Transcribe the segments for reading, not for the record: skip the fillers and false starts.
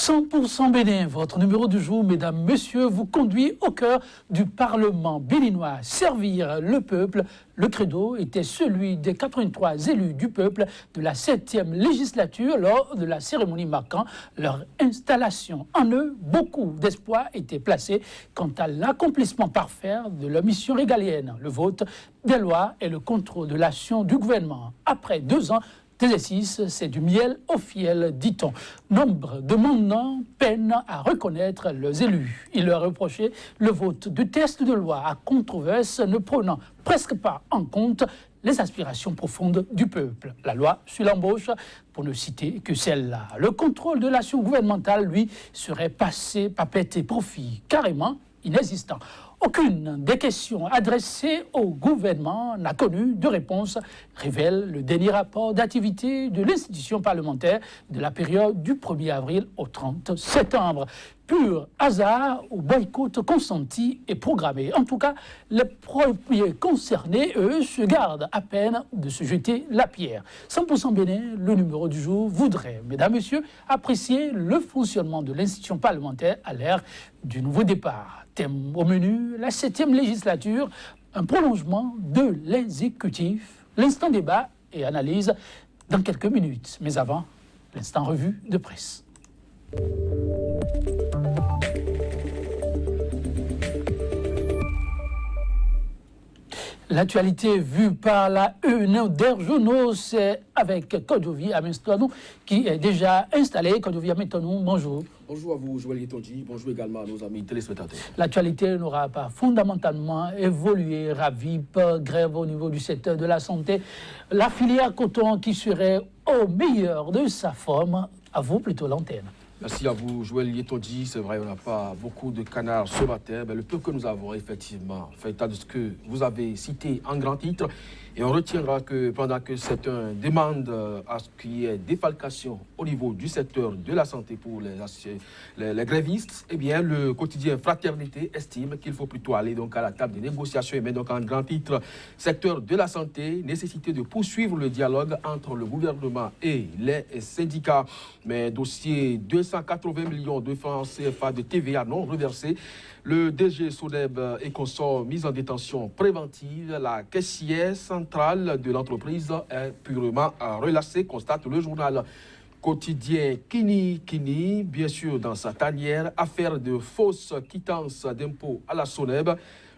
100% Bénin, votre numéro du jour, mesdames, messieurs, vous conduit au cœur du Parlement béninois. Servir le peuple, le credo était celui des 83 élus du peuple de la 7e législature lors de la cérémonie marquant leur installation. En eux, beaucoup d'espoir étaient placés quant à l'accomplissement parfait de leur mission régalienne, le vote des lois et le contrôle de l'action du gouvernement. Après 2 ans d'exercice, c'est du miel au fiel, dit-on. Nombre de mandants peinent à reconnaître leurs élus. Il leur reprochait le vote de textes de loi à controverse ne prenant presque pas en compte les aspirations profondes du peuple. La loi sur l'embauche, pour ne citer que celle-là. Le contrôle de l'action gouvernementale, lui, serait passé par perte et profit, carrément inexistant. Aucune des questions adressées au gouvernement n'a connu de réponse, révèle le dernier rapport d'activité de l'institution parlementaire de la période du 1er avril au 30 septembre. Pur hasard ou boycott consenti et programmé. En tout cas, les premiers concernés, eux, se gardent à peine de se jeter la pierre. 100% Bénin, le numéro du jour, voudrait, mesdames, messieurs, apprécier le fonctionnement de l'institution parlementaire à l'ère du nouveau départ. Thème au menu, la 7e législature, un prolongement de l'exécutif. L'instant débat et analyse dans quelques minutes. Mais avant, l'instant revue de presse. L'actualité vue par la une des journaux, c'est avec Kodovi Amenstonou qui est déjà installé. Kodovi Amenstonou, bonjour. Bonjour à vous, Joël Yetonji. Bonjour également à nos amis téléspectateurs. L'actualité n'aura pas fondamentalement évolué. RAVIP, grève au niveau du secteur de la santé. La filière coton qui serait au meilleur de sa forme. À vous plutôt l'antenne. Merci à vous, Joël Yetonji. C'est vrai, on n'a pas beaucoup de canards ce matin, mais le peu que nous avons, effectivement, fait état de ce que vous avez cité en grand titre. Et on retiendra que pendant que certains demandent à ce qu'il y ait défalcation au niveau du secteur de la santé pour les grévistes, eh bien, le quotidien Fraternité estime qu'il faut plutôt aller donc à la table des négociations et mettre donc en grand titre secteur de la santé, nécessité de poursuivre le dialogue entre le gouvernement et les syndicats. Mais dossier 280 millions de francs CFA de TVA non reversés. Le DG Soneb et consorts mis en détention préventive. La caissière centrale de l'entreprise est purement relâchée, constate le journal quotidien Kini, bien sûr dans sa tanière. Affaire de fausse quittance d'impôt à la Soneb.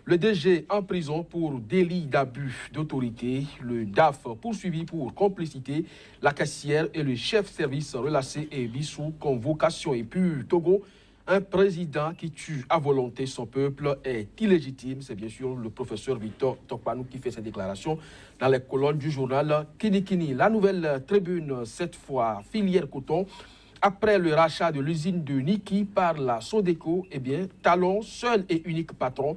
Le DG en prison pour délit d'abus d'autorité. Le DAF poursuivi pour complicité. La caissière et le chef service relâchés et mis sous convocation. Et puis Togo, un président qui tue à volonté son peuple est illégitime. C'est bien sûr le professeur Victor Tokpanou qui fait cette déclaration dans les colonnes du journal Kini. La nouvelle tribune, cette fois filière coton. Après le rachat de l'usine de Niki par la Sodeco, eh bien, Talon, seul et unique patron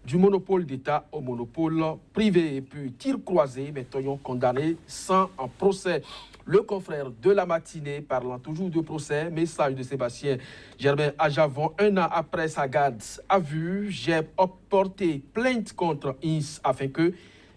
du monopole d'État au monopole privé. Et puis, tir croisé, maintenant condamné sans un procès. Le confrère de la matinée, parlant toujours de procès, message de Sébastien Germain Ajavon, 1 an après sa garde à vue, j'ai porté plainte contre INS afin que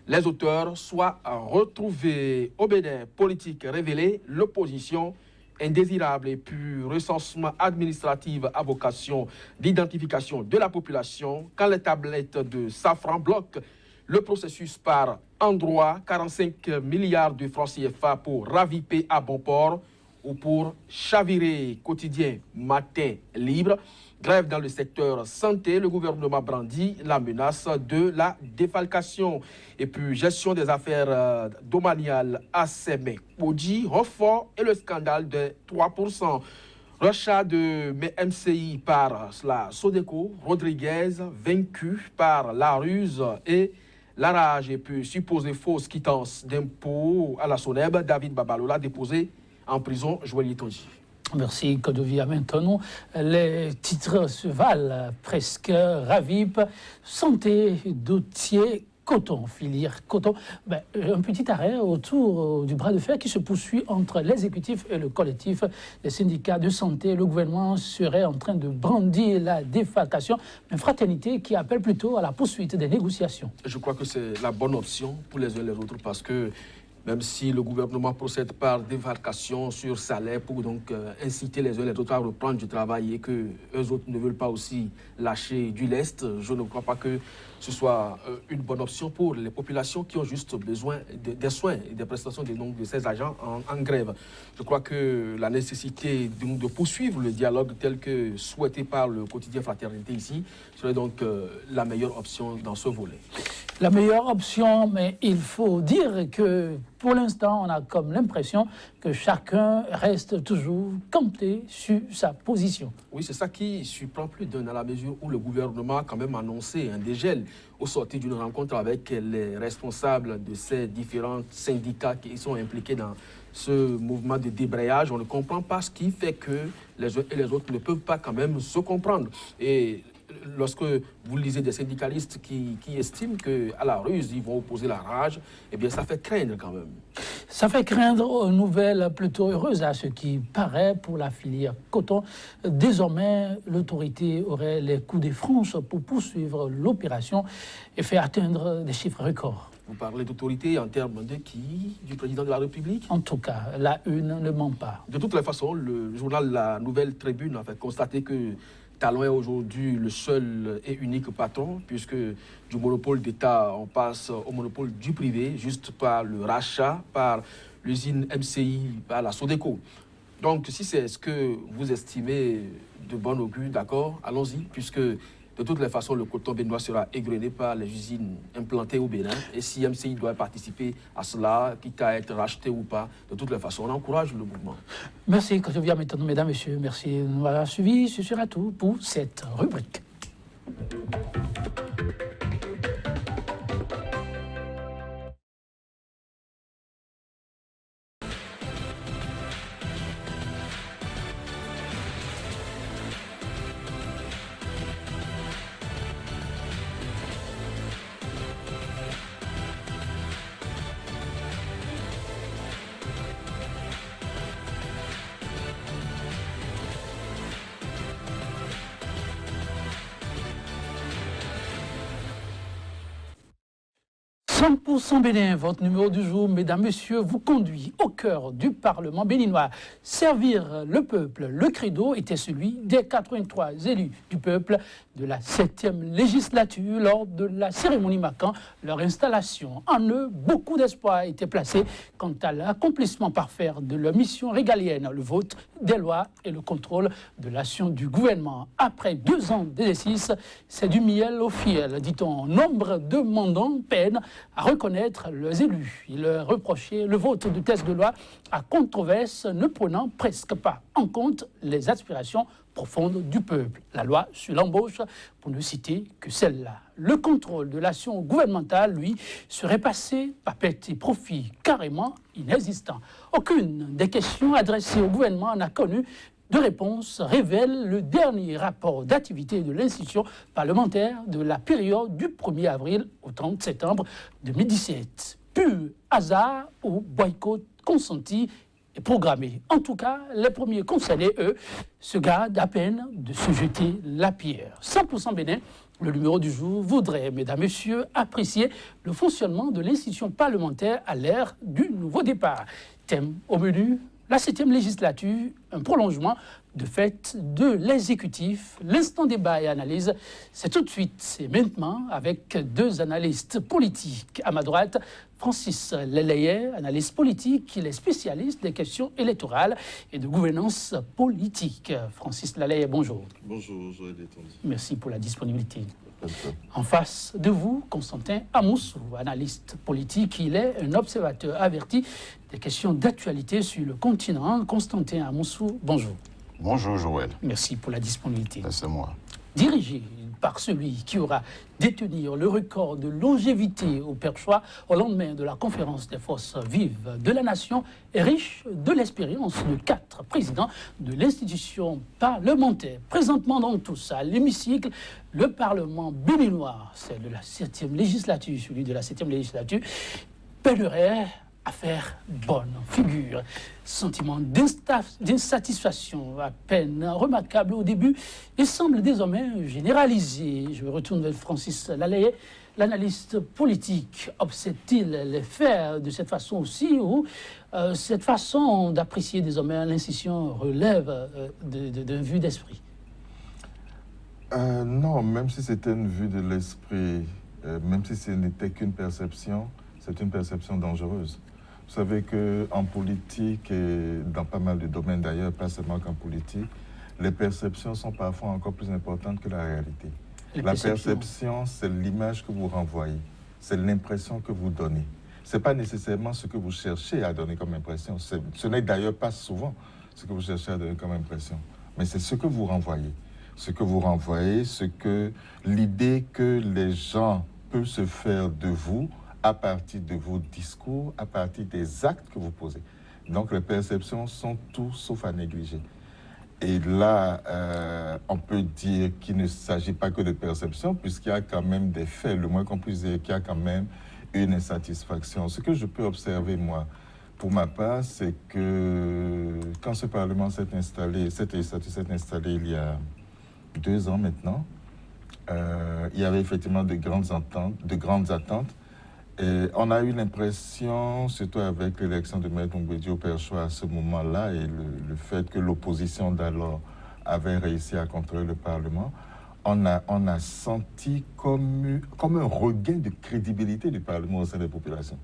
les auteurs soient retrouvés. Au Bénin, politique révélée, l'opposition indésirable et puis recensement administratif à vocation d'identification de la population. Quand les tablettes de Safran bloquent le processus par endroit, 45 milliards de francs CFA pour raviper à bon port ou pour chavirer. Quotidien Matin Libre. Grève dans le secteur santé, le gouvernement brandit la menace de la défalcation. Et puis gestion des affaires domaniales à Sémé, Audi, Roffort et le scandale de 3%. Rachat de MCI par la Sodeco, Rodriguez vaincu par la ruse et la rage. Et puis supposée fausse quittance d'impôt à la Soneb, David Babalola déposé en prison, Joël Yetonji. Merci, Kodovia. Maintenant, les titres se valent presque. RAVIP, santé, dossier, coton, filière, coton. Un petit arrêt autour du bras de fer qui se poursuit entre l'exécutif et le collectif des syndicats de santé. Le gouvernement serait en train de brandir la défalcation, une fraternité qui appelle plutôt à la poursuite des négociations. Je crois que c'est la bonne option pour les uns et les autres parce que même si le gouvernement procède par démarcation sur salaire pour donc inciter les uns et les autres à reprendre du travail et que eux autres ne veulent pas aussi lâcher du lest, je ne crois pas que ce soit une bonne option pour les populations qui ont juste besoin des soins et des prestations de ces agents en grève. Je crois que la nécessité de poursuivre le dialogue tel que souhaité par le quotidien Fraternité ici serait donc la meilleure option dans ce volet. La meilleure option, mais il faut dire que pour l'instant, on a comme l'impression que chacun reste toujours campé sur sa position. Oui, c'est ça qui surprend plus d'un à la mesure où le gouvernement a quand même annoncé un dégel au sortir d'une rencontre avec les responsables de ces différents syndicats qui sont impliqués dans ce mouvement de débrayage. On ne comprend pas ce qui fait que les uns et les autres ne peuvent pas quand même se comprendre. Et lorsque vous lisez des syndicalistes qui estiment qu'à la ruse, ils vont opposer la rage, eh bien, ça fait craindre quand même. Ça fait craindre une nouvelle plutôt heureuse à ce qui paraît pour la filière coton. Désormais, l'autorité aurait les coups de franche pour poursuivre l'opération et faire atteindre des chiffres records. Vous parlez d'autorité en termes de qui? Du président de la République? En tout cas, la une ne ment pas. De toutes les façons, le journal La Nouvelle Tribune a fait constater que Talon est aujourd'hui le seul et unique patron, puisque du monopole d'État, on passe au monopole du privé, juste par le rachat, par l'usine MCI, par la Sodeco. Donc, si c'est ce que vous estimez de bon augure, d'accord, allons-y, puisque de toutes les façons, le coton béninois sera égrené par les usines implantées au Bénin. Et si MCI doit participer à cela, quitte à être racheté ou pas, de toutes les façons, on encourage le mouvement. Merci, quand je viens maintenant, mesdames, messieurs. Merci de nous avoir suivis. Ce sera tout pour cette rubrique. « 100% Bénin », votre numéro du jour, mesdames, messieurs, vous conduit au cœur du Parlement béninois. Servir le peuple, le credo était celui des 83 élus du peuple de la 7e législature lors de la cérémonie marquant leur installation. En eux, beaucoup d'espoir était placé quant à l'accomplissement parfait de leur mission régalienne, le vote des lois et le contrôle de l'action du gouvernement. Après 2 ans d'exercice, c'est du miel au fiel, dit-on. Nombre de mandants peinent à reconnaître leurs élus. Il leur reprochait le vote de texte de loi à controverse ne prenant presque pas en compte les aspirations profondes du peuple. La loi sur l'embauche, pour ne citer que celle-là. Le contrôle de l'action gouvernementale, lui, serait passé par petit profit carrément inexistant. Aucune des questions adressées au gouvernement n'a connu de réponse, révèle le dernier rapport d'activité de l'institution parlementaire de la période du 1er avril au 30 septembre 2017. Pur hasard ou boycott consenti et programmé. En tout cas, les premiers concernés, eux, se gardent à peine de se jeter la pierre. 100% Bénin, le numéro du jour voudrait, mesdames, messieurs, apprécier le fonctionnement de l'institution parlementaire à l'ère du nouveau départ. Thème au menu, la 7e législature, un prolongement de fait de l'exécutif. L'instant débat et analyse, c'est tout de suite, c'est maintenant, avec 2 analystes politiques. À ma droite, Francis Leleye, analyste politique, il est spécialiste des questions électorales et de gouvernance politique. Francis Leleye, bonjour. Bonjour, Joël Détendu. Merci pour la disponibilité. En face de vous, Constantin Amoussou, analyste politique, il est un observateur averti des questions d'actualité sur le continent. Constantin Amoussou, bonjour. Bonjour, Joël. Merci pour la disponibilité. C'est moi. Dirigé par celui qui aura détenu le record de longévité au perchoir au lendemain de la conférence des forces vives de la nation, est riche de l'expérience de 4 présidents de l'institution parlementaire. Présentement dans tout ça, l'hémicycle, le Parlement béninois, c'est de la 7e législature, celui de la 7e législature, peinerait à faire bonne figure. Sentiment d'insatisfaction à peine remarquable au début, il semble désormais généralisé. Je me retourne vers Francis Laleye. L'analyste politique observe-t-il les faits de cette façon aussi, ou cette façon d'apprécier désormais l'incision relève d'un vue d'esprit? Non, même si c'était une vue de l'esprit, même si ce n'était qu'une perception, c'est une perception dangereuse. Vous savez qu'en politique et dans pas mal de domaines d'ailleurs, pas seulement qu'en politique, les perceptions sont parfois encore plus importantes que la réalité. La perception, c'est l'image que vous renvoyez, c'est l'impression que vous donnez. Ce n'est pas nécessairement ce que vous cherchez à donner comme impression. Ce n'est d'ailleurs pas souvent ce que vous cherchez à donner comme impression, mais c'est ce que vous renvoyez. Ce que vous renvoyez, l'idée que les gens peuvent se faire de vous à partir de vos discours, à partir des actes que vous posez. Donc les perceptions sont tout sauf à négliger. Et là, on peut dire qu'il ne s'agit pas que de perceptions, puisqu'il y a quand même des faits. Le moins qu'on puisse dire qu'il y a quand même une insatisfaction. Ce que je peux observer, moi, pour ma part, c'est que quand ce Parlement s'est installé, cette législature s'est installée il y a 2 ans maintenant, il y avait effectivement de grandes attentes. Et on a eu l'impression, surtout avec l'élection de Maître Mbedi au Perchois à ce moment-là, et le fait que l'opposition d'alors avait réussi à contrôler le Parlement, on a senti comme un regain de crédibilité du Parlement au sein des populations.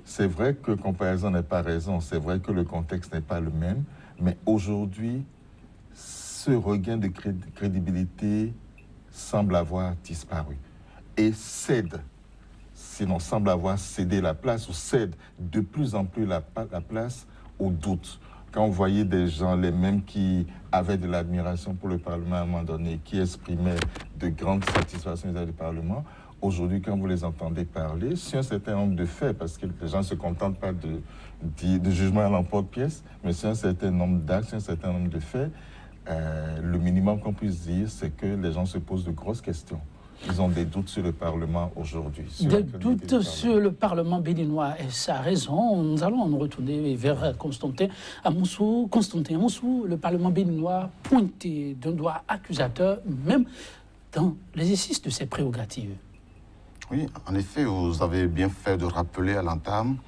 C'est vrai que comparaison n'est pas raison, c'est vrai que le contexte n'est pas le même, mais aujourd'hui, ce regain de crédibilité semble avoir disparu et sinon semble avoir cédé la place ou cède de plus en plus la place au doute. Quand on voyait des gens, les mêmes qui avaient de l'admiration pour le Parlement à un moment donné, qui exprimaient de grandes satisfactions vis-à-vis du Parlement, aujourd'hui, quand vous les entendez parler, sur un certain nombre de faits, parce que les gens ne se contentent pas de jugements à l'emporte-pièce, mais sur un certain nombre d'actes, sur un certain nombre de faits, le minimum qu'on puisse dire, c'est que les gens se posent de grosses questions. Ils ont des doutes sur le Parlement aujourd'hui. Des doutes sur le Parlement béninois. Et ça a raison. Nous allons nous retourner vers Constantin Amoussou. Constantin Amoussou, le Parlement béninois pointé d'un doigt accusateur, même dans l'exercice de ses prérogatives. Oui, en effet, vous avez bien fait de rappeler à l'entame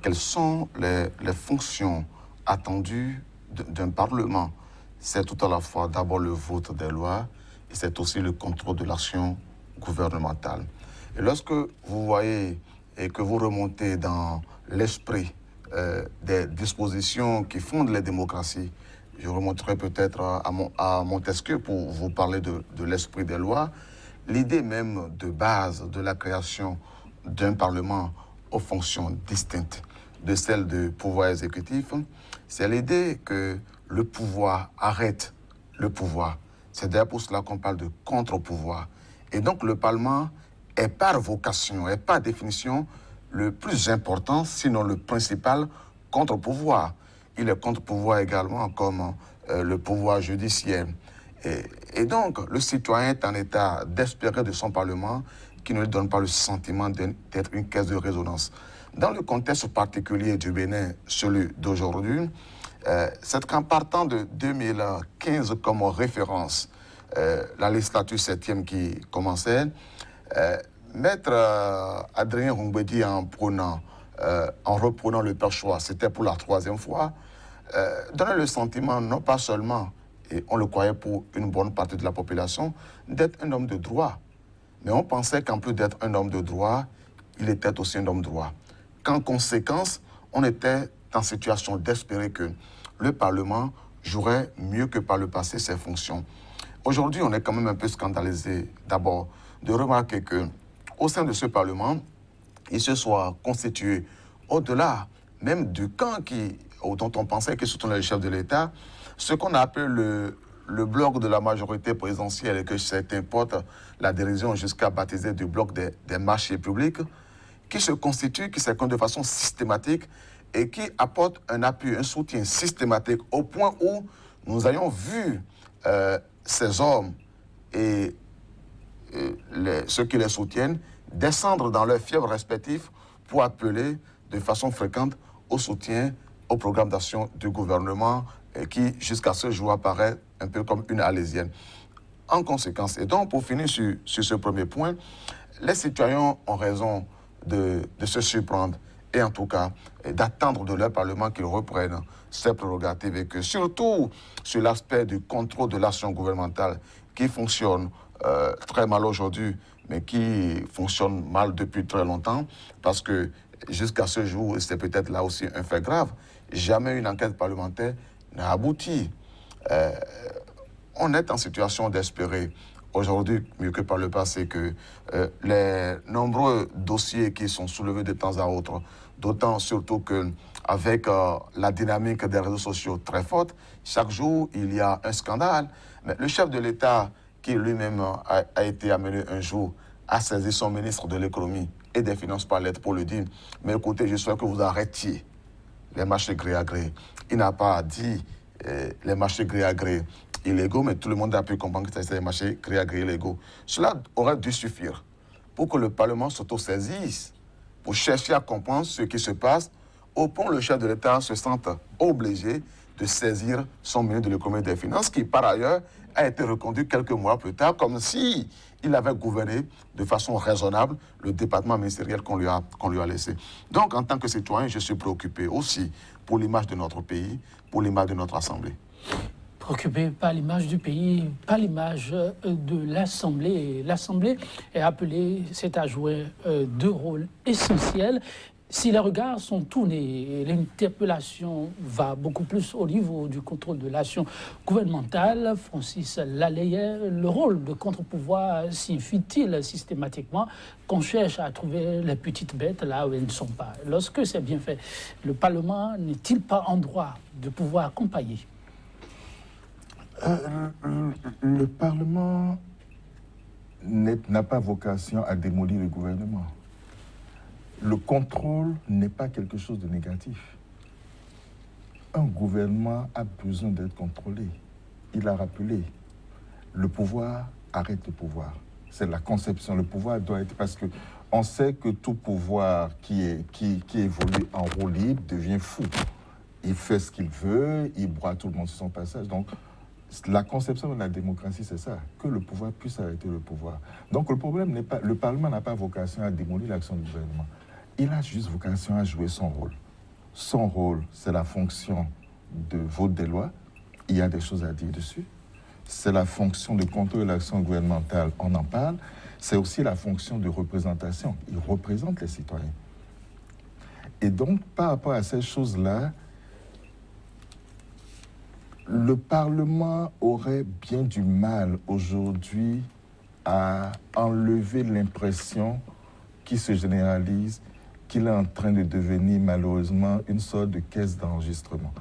quelles sont les fonctions attendues d'un Parlement. C'est tout à la fois d'abord le vote des lois, et c'est aussi le contrôle de l'action gouvernementale. Et lorsque vous voyez et que vous remontez dans l'esprit des dispositions qui fondent les démocraties, je remonterai peut-être à Montesquieu pour vous parler de l'esprit des lois, l'idée même de base de la création d'un Parlement aux fonctions distinctes de celles du pouvoir exécutif, c'est l'idée que le pouvoir arrête le pouvoir. C'est d'ailleurs pour cela qu'on parle de contre-pouvoir. Et donc le Parlement est par vocation, est par définition le plus important, sinon le principal contre-pouvoir. Il est contre-pouvoir également comme le pouvoir judiciaire. Et donc le citoyen est en état d'espérer de son Parlement qui ne lui donne pas le sentiment d'être une caisse de résonance. Dans le contexte particulier du Bénin, celui d'aujourd'hui, c'est qu'en partant de 2015 comme référence, la législature 7e qui commençait, Maître Adrien Mbedi en reprenant le Perchois, c'était pour la 3e fois, donnait le sentiment, non pas seulement, et on le croyait pour une bonne partie de la population, d'être un homme de droit. Mais on pensait qu'en plus d'être un homme de droit, il était aussi un homme de droit. Qu'en conséquence, on était en situation d'espérer que le Parlement jouerait mieux que par le passé ses fonctions. Aujourd'hui, on est quand même un peu scandalisé, d'abord, de remarquer qu'au sein de ce Parlement, il se soit constitué, au-delà même du camp dont on pensait que soutenait le chef de l'État, ce qu'on appelle le bloc de la majorité présidentielle, et que certains portent la dérision jusqu'à baptiser du bloc des marchés publics, qui se constitue, qui s'écoule de façon systématique et qui apporte un appui, un soutien systématique au point où nous ayons vu ces hommes et ceux qui les soutiennent descendre dans leurs fiefs respectifs pour appeler de façon fréquente au soutien au programme d'action du gouvernement qui, jusqu'à ce jour, apparaît un peu comme une alésienne. En conséquence, et donc pour finir sur ce premier point, les citoyens ont raison de se surprendre et en tout cas d'attendre de leur Parlement qu'ils reprennent ces prérogatives et que surtout sur l'aspect du contrôle de l'action gouvernementale qui fonctionne très mal aujourd'hui, mais qui fonctionne mal depuis très longtemps, parce que jusqu'à ce jour, et c'est peut-être là aussi un fait grave, jamais une enquête parlementaire n'a abouti. On est en situation d'espérer aujourd'hui, mieux que par le passé, que les nombreux dossiers qui sont soulevés de temps à autre, d'autant surtout qu'avec la dynamique des réseaux sociaux très forte, chaque jour, il y a un scandale. Mais le chef de l'État, qui lui-même a été amené un jour à saisir son ministre de l'économie et des finances par lettre pour lui dire « Mais écoutez, je souhaite que vous arrêtiez les marchés gré à gré ». Il n'a pas dit les marchés gré à gré illégaux, mais tout le monde a pu comprendre que c'était des marchés gré à gré illégaux. Cela aurait dû suffire pour que le Parlement s'autosaisisse, pour chercher à comprendre ce qui se passe, au point où le chef de l'État se sente obligé de saisir son ministre de l'économie et des finances, qui par ailleurs a été reconduit quelques mois plus tard, comme si il avait gouverné de façon raisonnable le département ministériel qu'on lui a laissé. Donc, en tant que citoyen, je suis préoccupé aussi pour l'image de notre pays, pour l'image de notre Assemblée. Préoccupé par l'image du pays, par l'image de l'Assemblée. L'Assemblée est appelée, c'est à jouer deux rôles essentiels. Si les regards sont tournés, l'interpellation va beaucoup plus au niveau du contrôle de l'action gouvernementale. Francis Laleye, le rôle de contre-pouvoir signifie-t-il systématiquement qu'on cherche à trouver les petites bêtes là où elles ne sont pas? Lorsque c'est bien fait, le Parlement n'est-il pas en droit de pouvoir accompagner? Le Parlement n'a pas vocation à démolir le gouvernement. Le contrôle n'est pas quelque chose de négatif. Un gouvernement a besoin d'être contrôlé. Il a rappelé, le pouvoir arrête le pouvoir. C'est la conception. Le pouvoir doit être... Parce que on sait que tout pouvoir qui évolue en roue libre devient fou. Il fait ce qu'il veut, il broie tout le monde sur son passage. Donc, la conception de la démocratie, c'est ça, que le pouvoir puisse arrêter le pouvoir. Donc, le problème n'est pas... Le Parlement n'a pas vocation à démolir l'action du gouvernement. Il a juste vocation à jouer son rôle. Son rôle, c'est la fonction de vote des lois. Il y a des choses à dire dessus. C'est la fonction de contrôle de l'action gouvernementale, on en parle. C'est aussi la fonction de représentation. Il représente les citoyens. Et donc, par rapport à ces choses-là, le Parlement aurait bien du mal aujourd'hui à enlever l'impression qui se généralise qu'il est en train de devenir malheureusement une sorte de caisse d'enregistrement.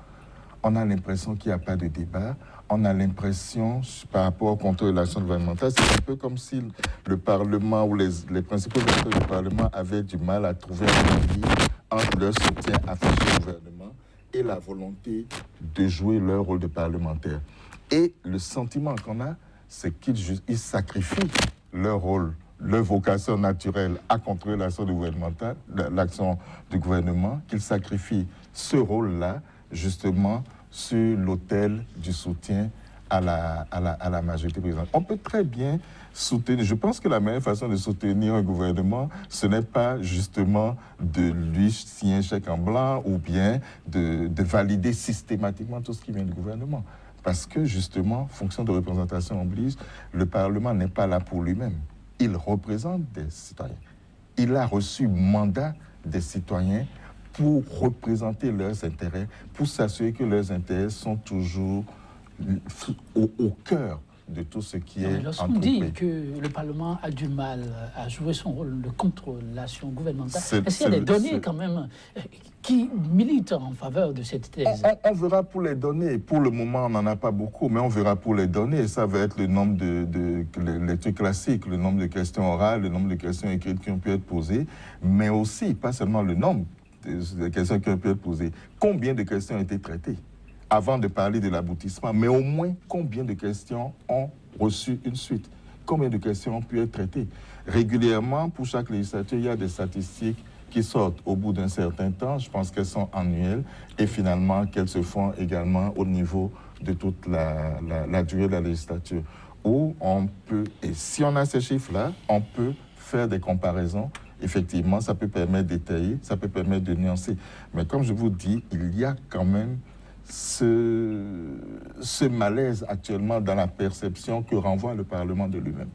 On a l'impression qu'il n'y a pas de débat. On a l'impression, par rapport au contrôle de l'action gouvernementale, c'est un peu comme si le Parlement ou les principaux acteurs du Parlement avaient du mal à trouver un équilibre entre leur soutien affiché au gouvernement et la volonté de jouer leur rôle de parlementaire. Et le sentiment qu'on a, c'est qu'ils sacrifient leur rôle, leur vocation naturelle à contrôler l'action gouvernementale, l'action du gouvernement, qu'ils sacrifient ce rôle-là, justement, sur l'autel du soutien à la majorité présidentielle. On peut très bien soutenir, je pense que la meilleure façon de soutenir un gouvernement, ce n'est pas justement de lui signer un chèque en blanc ou bien de valider systématiquement tout ce qui vient du gouvernement. Parce que justement, fonction de représentation oblige, le Parlement n'est pas là pour lui-même. Il représente des citoyens. Il a reçu mandat des citoyens pour représenter leurs intérêts, pour s'assurer que leurs intérêts sont toujours au cœur de tout ce qui est lorsqu'on entrepris. dit que le Parlement a du mal à jouer son rôle de contrôle de l'action gouvernementale, est-ce qu'il y a des données quand même qui militent en faveur de cette thèse? On verra pour les données. Pour le moment, on n'en a pas beaucoup, mais on verra pour les données. Ça va être le nombre les trucs classiques, le nombre de questions orales, le nombre de questions écrites qui ont pu être posées, mais aussi, pas seulement le nombre de questions qui ont pu être posées, combien de questions ont été traitées avant de parler de l'aboutissement, mais au moins combien de questions ont reçu une suite, combien de questions ont pu être traitées. Régulièrement, pour chaque législature, il y a des statistiques qui sortent au bout d'un certain temps, je pense qu'elles sont annuelles et finalement qu'elles se font également au niveau de toute la durée de la législature. Où on peut, et si on a ces chiffres-là, on peut faire des comparaisons. Effectivement, ça peut permettre d'étayer, ça peut permettre de nuancer. Mais comme je vous dis, il y a quand même ce malaise actuellement dans la perception que renvoie le Parlement de lui-même.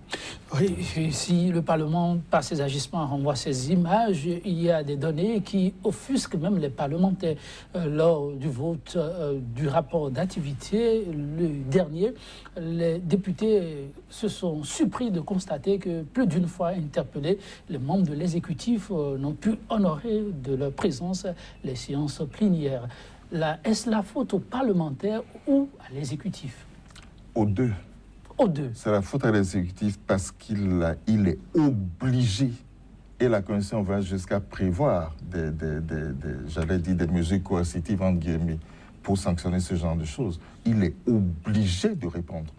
Oui, si le Parlement, par ses agissements, renvoie ces images, il y a des données qui offusquent même les parlementaires. Lors du vote du rapport d'activité, le dernier, les députés se sont surpris de constater que plus d'une fois interpellés, les membres de l'exécutif n'ont pu honorer de leur présence les séances plénières. Est-ce la faute aux parlementaires ou à l'exécutif? Aux deux. Aux deux. C'est la faute à l'exécutif parce qu'il est obligé, et la Commission va jusqu'à prévoir j'allais dire des mesures coercitives entre guillemets pour sanctionner ce genre de choses. Il est obligé de répondre.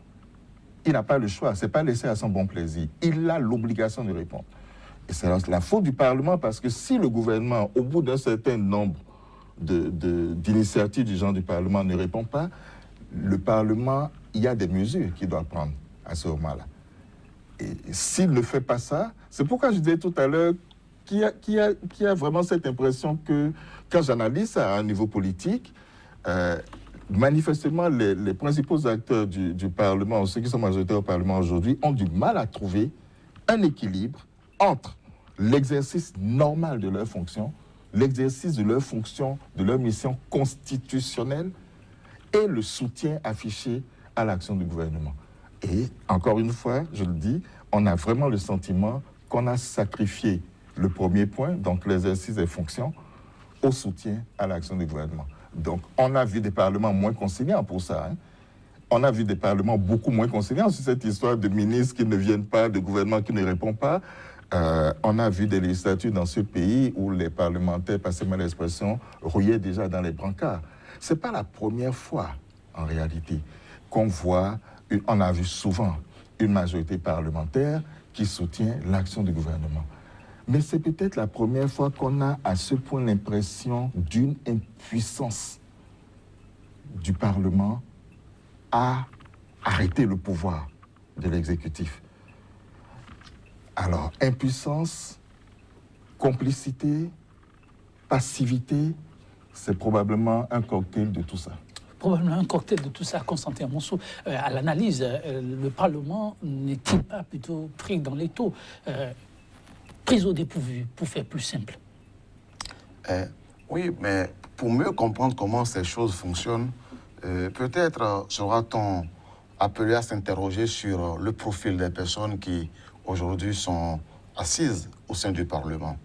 Il n'a pas le choix, c'est pas laissé à son bon plaisir. Il a l'obligation de répondre. Et c'est la faute du Parlement parce que si le gouvernement, au bout d'un certain nombre d'initiatives du genre du Parlement ne répond pas, le Parlement, il y a des mesures qu'il doit prendre à ce moment-là. Et s'il ne fait pas ça, c'est pourquoi je disais tout à l'heure qu'il y a vraiment cette impression que, quand j'analyse ça à un niveau politique, manifestement, les principaux acteurs du Parlement, ceux qui sont majoritaires au Parlement aujourd'hui, ont du mal à trouver un équilibre entre l'exercice normal de leurs fonctions, l'exercice de leurs fonctions, de leur mission constitutionnelle et le soutien affiché à l'action du gouvernement. Et encore une fois, je le dis, on a vraiment le sentiment qu'on a sacrifié le premier point, donc l'exercice des fonctions, au soutien à l'action du gouvernement. Donc, on a vu des parlements moins conciliants pour ça. On a vu des parlements beaucoup moins conciliants sur cette histoire de ministres qui ne viennent pas, de gouvernement qui ne répond pas. On a vu des législatures dans ce pays où les parlementaires, passez-moi l'expression, rouillaient déjà dans les brancards. Ce n'est pas la première fois, en réalité, qu'on voit, on a vu souvent une majorité parlementaire qui soutient l'action du gouvernement. Mais c'est peut-être la première fois qu'on a à ce point l'impression d'une impuissance du Parlement à arrêter le pouvoir de l'exécutif. Alors, impuissance, complicité, passivité, c'est probablement un cocktail de tout ça. Probablement un cocktail de tout ça, Constantin Monceau. À l'analyse, le Parlement n'est-il pas plutôt pris dans l'étau, pris au dépourvu, pour faire plus simple? Oui, mais pour mieux comprendre comment ces choses fonctionnent, peut-être sera-t-on appelé à s'interroger sur le profil des personnes qui aujourd'hui sont assises au sein du Parlement.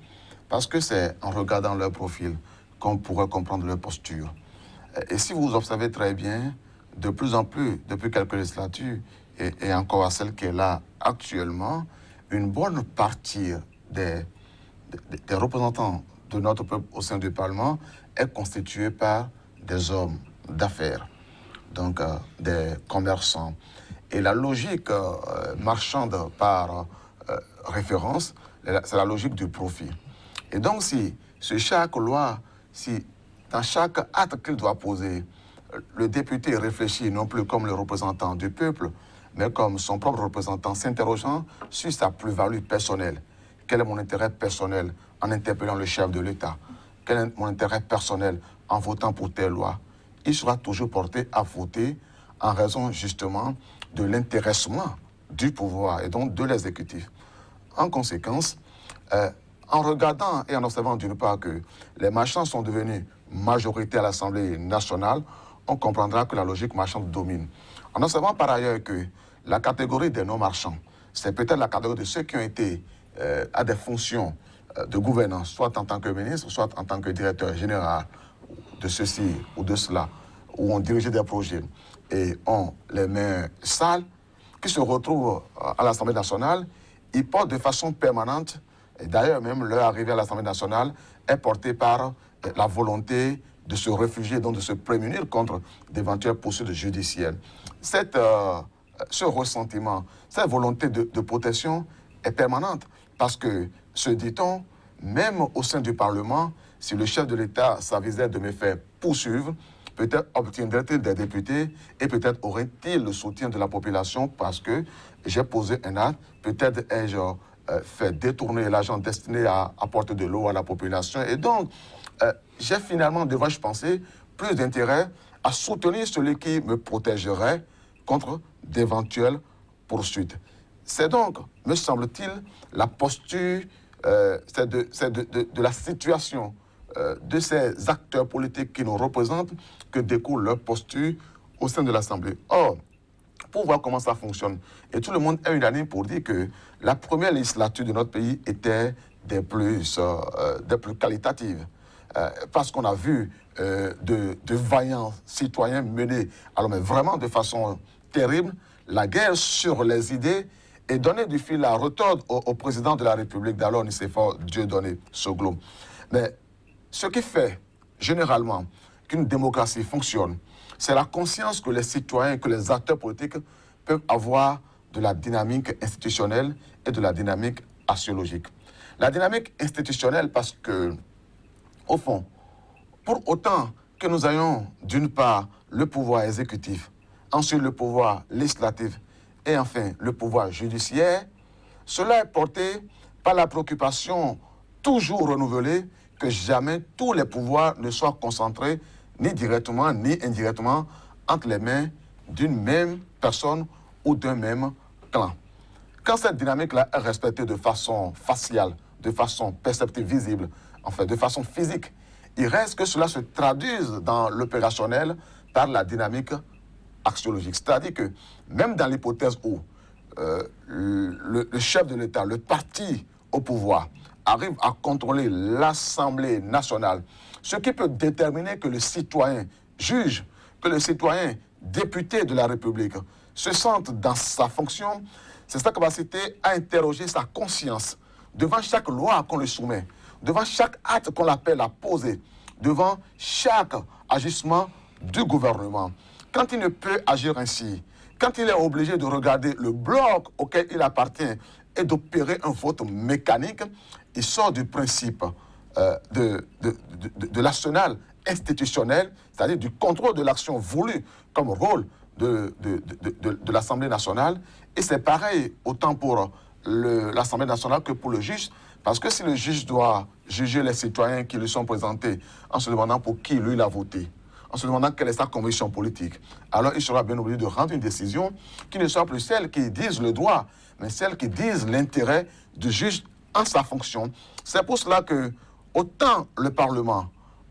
Parce que c'est en regardant leur profil qu'on pourrait comprendre leur posture. Et si vous observez très bien, de plus en plus, depuis quelques législatures, et encore à celle qui est là actuellement, une bonne partie des représentants de notre peuple au sein du Parlement est constituée par des hommes d'affaires, donc des commerçants. Et la logique marchande par référence, c'est la logique du profit. Et donc, si chaque loi, si dans chaque acte qu'il doit poser, le député réfléchit non plus comme le représentant du peuple, mais comme son propre représentant, s'interrogeant sur sa plus-value personnelle. Quel est mon intérêt personnel en interpellant le chef de l'État? Quel est mon intérêt personnel en votant pour telle loi? Il sera toujours porté à voter en raison justement de l'intéressement du pouvoir et donc de l'exécutif. En conséquence, en regardant et en observant d'une part que les marchands sont devenus majorité à l'Assemblée nationale, on comprendra que la logique marchande domine. En observant par ailleurs que la catégorie des non-marchands, c'est peut-être la catégorie de ceux qui ont été à des fonctions de gouvernance, soit en tant que ministre, soit en tant que directeur général de ceci ou de cela, où on dirigeait des projets et ont les mains sales, qui se retrouvent à l'Assemblée nationale, ils portent de façon permanente, et d'ailleurs même leur arrivée à l'Assemblée nationale est portée par la volonté de se réfugier, donc de se prémunir contre d'éventuelles poursuites judiciaires. Ce ressentiment, cette volonté de protection est permanente parce que, se dit-on, même au sein du Parlement, si le chef de l'État s'avisait de me faire poursuivre, peut-être obtiendrait-il des députés et peut-être aurait-il le soutien de la population parce que j'ai posé un acte, peut-être ai-je fait détourner l'argent destiné à apporter de l'eau à la population. Et donc, j'ai finalement, devrais-je penser, plus d'intérêt à soutenir celui qui me protégerait contre d'éventuelles poursuites. C'est donc, me semble-t-il, la posture de la situation de ces acteurs politiques qui nous représentent que découle leur posture au sein de l'Assemblée. Or, pour voir comment ça fonctionne, et tout le monde est unanime pour dire que la première législature de notre pays était des plus qualitatives. Parce qu'on a vu de vaillants citoyens mener, alors mais vraiment de façon terrible, la guerre sur les idées et donner du fil à retordre au président de la République d'alors, Nicéphore Dieudonné Soglo. Mais ce qui fait généralement qu'une démocratie fonctionne, c'est la conscience que les citoyens, que les acteurs politiques peuvent avoir de la dynamique institutionnelle et de la dynamique axiologique. La dynamique institutionnelle parce que, au fond, pour autant que nous ayons d'une part le pouvoir exécutif, ensuite le pouvoir législatif et enfin le pouvoir judiciaire, cela est porté par la préoccupation toujours renouvelée que jamais tous les pouvoirs ne soient concentrés ni directement ni indirectement entre les mains d'une même personne ou d'un même clan. Quand cette dynamique-là est respectée de façon faciale, de façon perceptible, visible, enfin de façon physique, il reste que cela se traduise dans l'opérationnel par la dynamique axiologique. C'est-à-dire que même dans l'hypothèse où le chef de l'État, le parti au pouvoir, arrive à contrôler l'Assemblée nationale, ce qui peut déterminer que le citoyen juge, que le citoyen député de la République se sente dans sa fonction, c'est sa capacité à interroger sa conscience devant chaque loi qu'on lui soumet, devant chaque acte qu'on l'appelle à poser, devant chaque agissement du gouvernement. Quand il ne peut agir ainsi, quand il est obligé de regarder le bloc auquel il appartient et d'opérer un vote mécanique, il sort du principe de l'arsenal institutionnel, c'est-à-dire du contrôle de l'action voulue comme rôle de l'Assemblée nationale. Et c'est pareil autant pour l'Assemblée nationale que pour le juge, parce que si le juge doit juger les citoyens qui lui sont présentés en se demandant pour qui lui il a voté, en se demandant quelle est sa conviction politique, alors il sera bien obligé de rendre une décision qui ne soit plus celle qui dise le droit, mais celle qui dise l'intérêt du juge en sa fonction. C'est pour cela que autant le Parlement,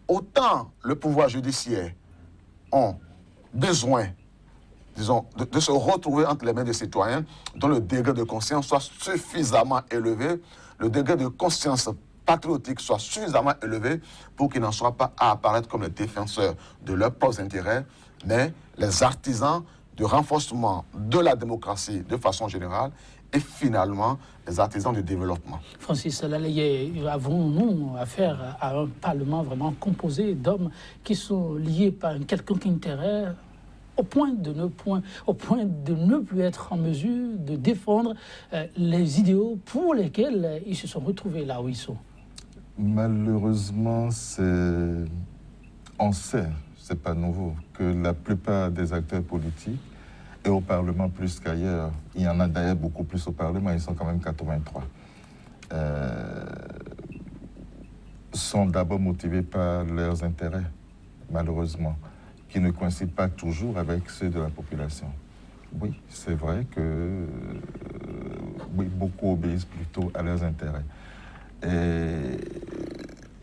autant le pouvoir judiciaire ont besoin, disons, de se retrouver entre les mains des citoyens dont le degré de conscience soit suffisamment élevé, le degré de conscience patriotique soit suffisamment élevé pour qu'ils n'en soient pas à apparaître comme les défenseurs de leurs propres intérêts, mais les artisans du renforcement de la démocratie de façon générale et finalement les artisans du développement. Francis Laleye, avons-nous affaire à un Parlement vraiment composé d'hommes qui sont liés par un quelconque intérêt au point de ne plus être en mesure de défendre les idéaux pour lesquels ils se sont retrouvés là où ils sont? Malheureusement, on sait, c'est pas nouveau, que la plupart des acteurs politiques, et au Parlement plus qu'ailleurs, il y en a d'ailleurs beaucoup plus au Parlement, ils sont quand même 83, sont d'abord motivés par leurs intérêts, malheureusement, qui ne coïncident pas toujours avec ceux de la population. Oui, c'est vrai que oui, beaucoup obéissent plutôt à leurs intérêts. Et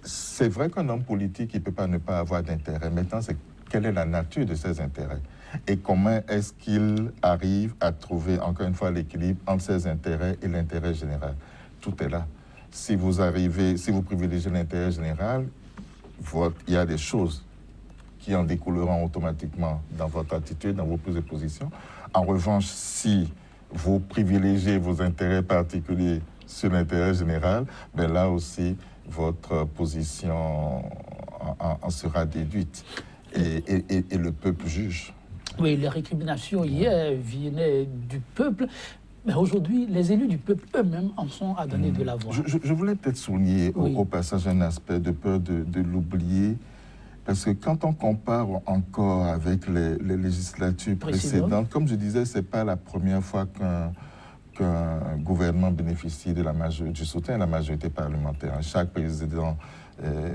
c'est vrai qu'un homme politique, il ne peut pas ne pas avoir d'intérêt. Maintenant, c'est quelle est la nature de ces intérêts et comment est-ce qu'il arrive à trouver, encore une fois, l'équilibre entre ses intérêts et l'intérêt général. Tout est là. Si vous privilégiez l'intérêt général, il y a des choses qui en découleront automatiquement dans votre attitude, dans vos prises de position. En revanche, si vous privilégiez vos intérêts particuliers sur l'intérêt général, ben là aussi, votre position en sera déduite. Et le peuple juge. Oui, les récriminations hier venaient du peuple. Mais aujourd'hui, les élus du peuple eux-mêmes en sont à donner de la voix. Je voulais peut-être souligner au passage un aspect de peur de l'oublier, parce que quand on compare encore avec les législatures précédentes, comme je disais, ce n'est pas la première fois qu'un gouvernement bénéficie du soutien de la majorité parlementaire. Chaque président,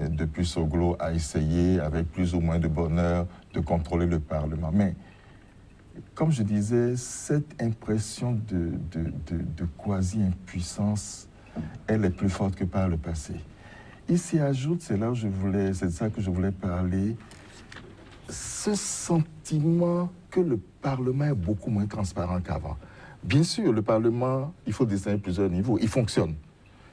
depuis Soglo, a essayé, avec plus ou moins de bonheur, de contrôler le Parlement. Mais, comme je disais, cette impression de quasi-impuissance, elle est plus forte que par le passé. Il s'y ajoute, c'est de ça que je voulais parler, ce sentiment que le Parlement est beaucoup moins transparent qu'avant. Bien sûr, le Parlement, il faut distinguer plusieurs niveaux. Il fonctionne.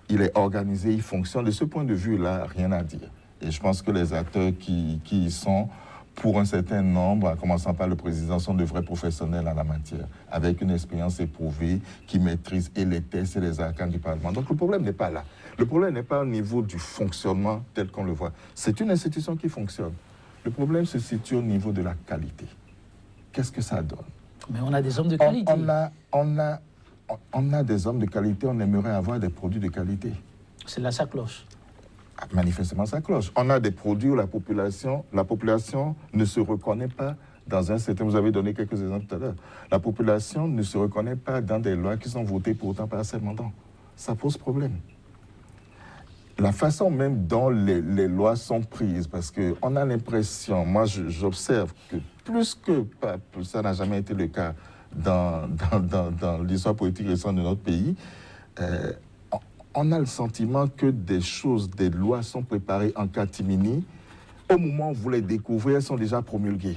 Il est organisé, il fonctionne. De ce point de vue-là, rien à dire. Et je pense que les acteurs qui y sont, pour un certain nombre, en commençant par le président, sont de vrais professionnels en la matière, avec une expérience éprouvée, qui maîtrisent et les tests et les arcanes du Parlement. Donc le problème n'est pas là. Le problème n'est pas au niveau du fonctionnement tel qu'on le voit. C'est une institution qui fonctionne. Le problème se situe au niveau de la qualité. Qu'est-ce que ça donne? Mais on a des hommes de qualité. On a des hommes de qualité, on aimerait avoir des produits de qualité. C'est là ça cloche. Manifestement, ça cloche. On a des produits où la population ne se reconnaît pas dans un certain... Vous avez donné quelques exemples tout à l'heure. La population ne se reconnaît pas dans des lois qui sont votées pourtant par ses mandants. Ça pose problème. La façon même dont les lois sont prises, parce qu'on a l'impression, moi j'observe que plus que ça n'a jamais été le cas dans l'histoire politique récente de notre pays, on a le sentiment que des lois sont préparées en catimini. Au moment où vous les découvrez, elles sont déjà promulguées.